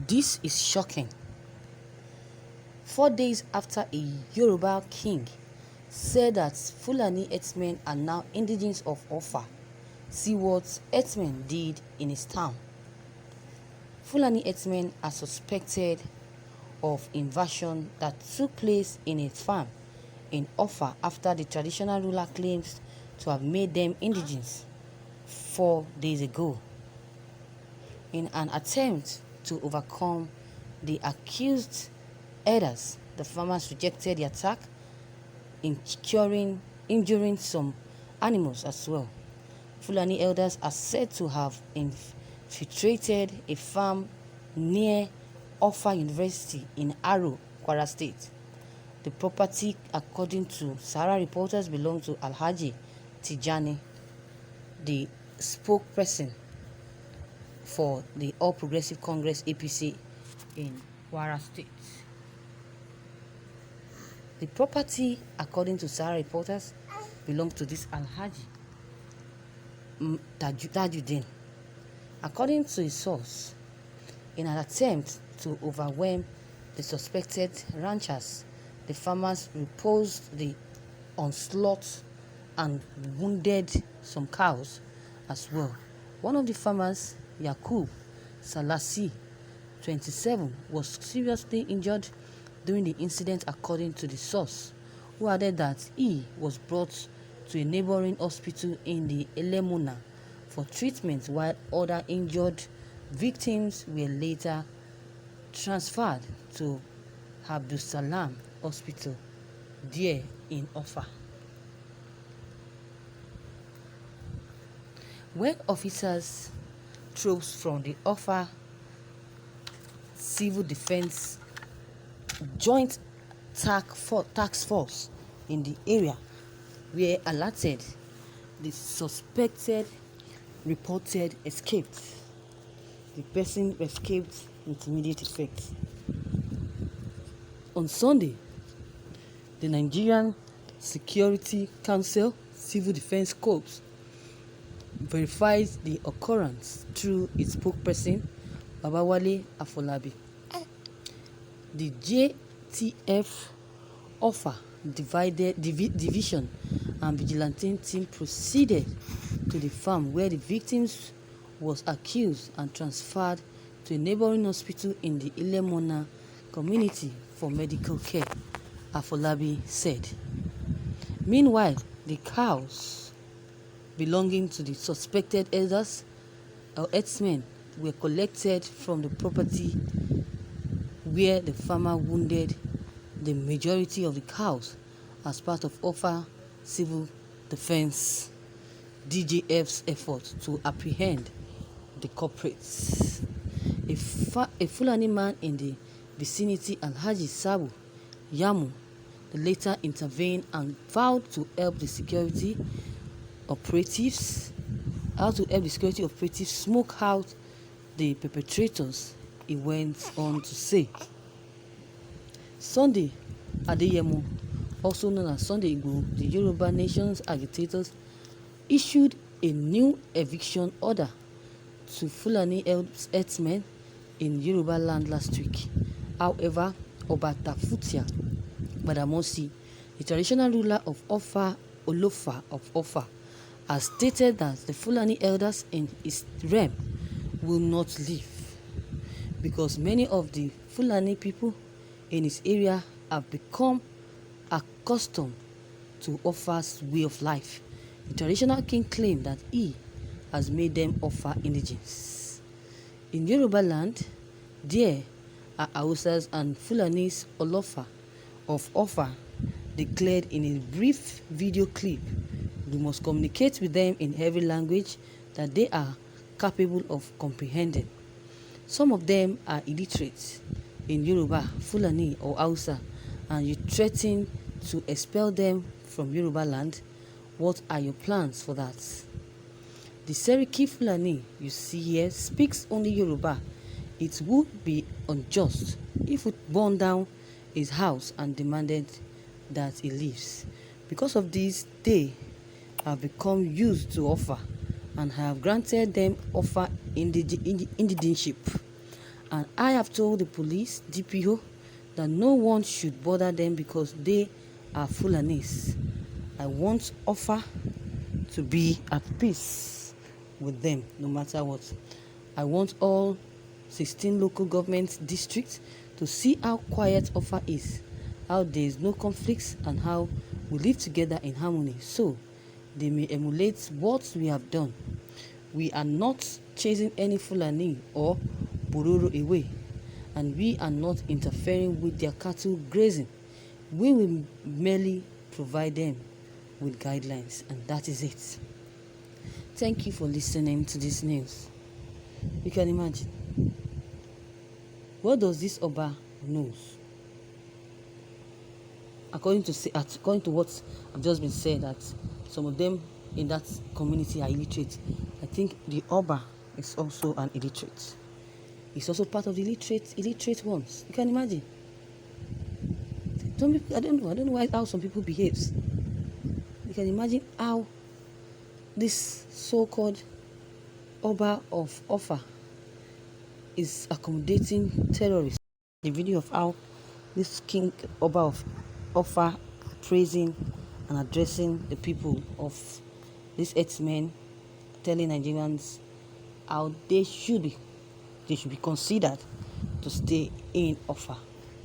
This is shocking. 4 days after a Yoruba king said that Fülãñï herdsmen are now indigents of Offa, see what herdsmen did in his town. Fülãñï herdsmen are suspected of invasion that took place in a farm in Offa after the traditional ruler claims to have made them indigents 4 days ago. In an attempt to overcome the accused herders, the farmers rejected the attack, injuring some animals as well. Fülãñï elders are said to have infiltrated a farm near Offa University in Aro, Kwara State. The property, according to Sahara reporters, belonged to Alhaji Tijani, the spokesperson for the All Progressive Congress APC in Kwara State. The property, according to Sahara reporters, belongs to this Alhaji Tajuddin. According to a source, in an attempt to overwhelm the suspected ranchers, the farmers repulsed the onslaught and wounded some cows as well. One of the farmers, Yakub Salasi, 27, was seriously injured during the incident, according to the source, who added that he was brought to a neighboring hospital in the Elemuna for treatment, while other injured victims were later transferred to Abdul Salam Hospital there in Offa. When officers, troops from the Offa Civil Defense Joint Task Force in the area were alerted, the suspected reported escaped. The person escaped with immediate effect. On Sunday, the Nigerian Security Council Civil Defense Corps verified the occurrence through its spokesperson, Babawale Afolabi. The JTF Offa division and vigilante team proceeded to the farm where the victims was accused and transferred to a neighboring hospital in the Ilemona community for medical care, Afolabi said. Meanwhile, the cows belonging to the suspected elders or herdsmen were collected from the property where the farmer wounded the majority of the cows as part of Offa Civil Defense DJF's effort to apprehend the culprits. A Fülãñï man in the vicinity, Alhaji Sabu Yamu, later intervened and vowed to help the security operatives smoke out the perpetrators, he went on to say. Sunday Adeyemo, also known as Sunday Igboho, the Yoruba Nation's agitators, issued a new eviction order to Fülãñï herdsmen in Yoruba land last week. However, Obata Futia Badamosi, the traditional ruler of Offa Olofa of Offa, has stated that the Fülãñï elders in his realm will not leave because many of the Fülãñï people in his area have become accustomed to Offa's way of life. The traditional king claimed that he has made them Offa Indigines. In Yoruba land, there are Hausas and Fulanis Olofa of Offa declared in a brief video clip we must communicate with them in every language that they are capable of comprehending. Some of them are illiterate in Yoruba, Fulani or Hausa, and you threaten to expel them from Yoruba land. What are your plans for that? The Seriki Fulani you see here speaks only Yoruba. It would be unjust if we burned down his house and demanded that he leaves. Because of this, they have become used to Offa and have granted them Offa indigenship. And I have told the police, DPO, that no one should bother them because they are Fulanis. I want Offa to be at peace with them no matter what. I want all 16 local government districts to see how quiet Offa is, how there is no conflicts, and how we live together in harmony, so they may emulate what we have done. We are not chasing any Fulani or Bororo away, and we are not interfering with their cattle grazing. We will merely provide them with guidelines, and that is it. Thank you for listening to this news. You can imagine. What does this Oba knows? According to what I've just been said, that some of them in that community are illiterate. I think the Oba is also an illiterate. He's also part of the illiterate ones. You can imagine. Some people, I don't know how some people behave. You can imagine how this so-called Oba of Offa is accommodating terrorists. The video of how this King Oba of Offa praising and addressing the people of these herdsmen, telling Nigerians how they should be considered to stay in Offa.